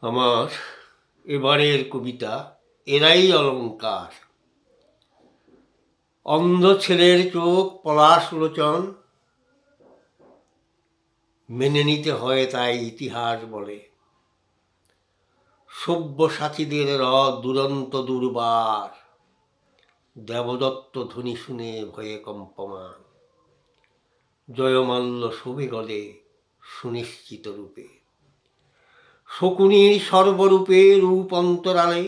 আমার এবারের কবিতা এরাই অলংকার। অন্ধ ছেলের চোখ পলাশ লোচন, মেনে নিতে হয় তাই ইতিহাস বলে। সব্যসাচীদের দুরন্ত দুর্বার, দেবদত্ত ধ্বনি শুনে ভয়ে কম্পমান। জয়মাল্য শোভে গলে সুনিশ্চিত রূপে, শকুনির সর্বরূপে রূপ অন্তরালে।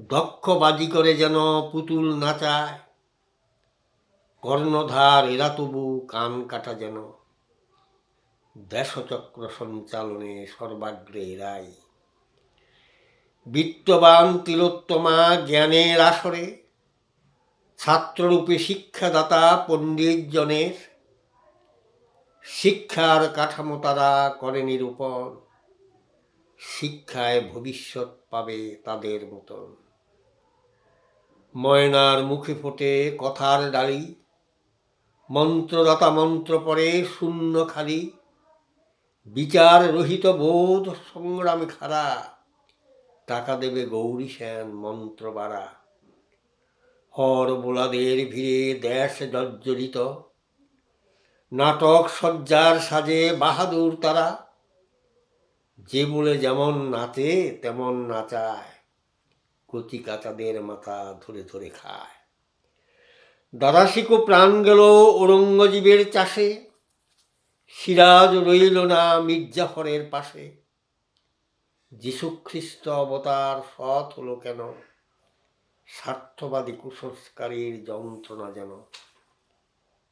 দক্ষ বাজি করে যেন পুতুল নাচায়, কর্ণধার এরা তবু কান কাটা যেন। দেশচক্র সঞ্চালনে সর্বাগ্রে এরাই। বিত্তবান তিলোত্তমা জ্ঞানের আসরে, ছাত্ররূপে শিক্ষাদাতা পণ্ডিত জনের। শিক্ষার কাঠামো তারা করে নিরূপণ, শিক্ষায় ভবিষ্যৎ পাবে তাদের মতন। ময়নার মুখে ফোটে কথার ডালি, মন্ত্রদাতা মন্ত্র পড়ে শূন্য খালি। বিচার রহিত বোধ সংগ্রামে খাড়া, টাকা দেবে গৌরী সেন মন্ত্র বাড়া। হর বোলাদের ভিড়ে দেশ জর্জরিত, নাটক সজ্জার সাজে বাহাদুর তারা। যে বলে যেমন নাচে তেমন নাচায়, কচি কাচাদের মাথা ধরে ধরে খায়। দাদাশিকো প্রাণ গেল ঔরঙ্গজীবের চাষে, সিরাজ রইল না মির্জাফরের পাশে। যীশুখ্রিস্ট অবতার সৎ হলো কেন, স্বার্থবাদী কুসংস্কারের যন্ত্রণা যেন।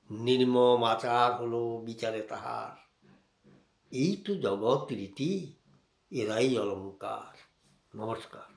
নির্মম আচার হলো বিচারে তাহার, এই তো জগৎ রীতি, এরাই অলংকার। নমস্কার।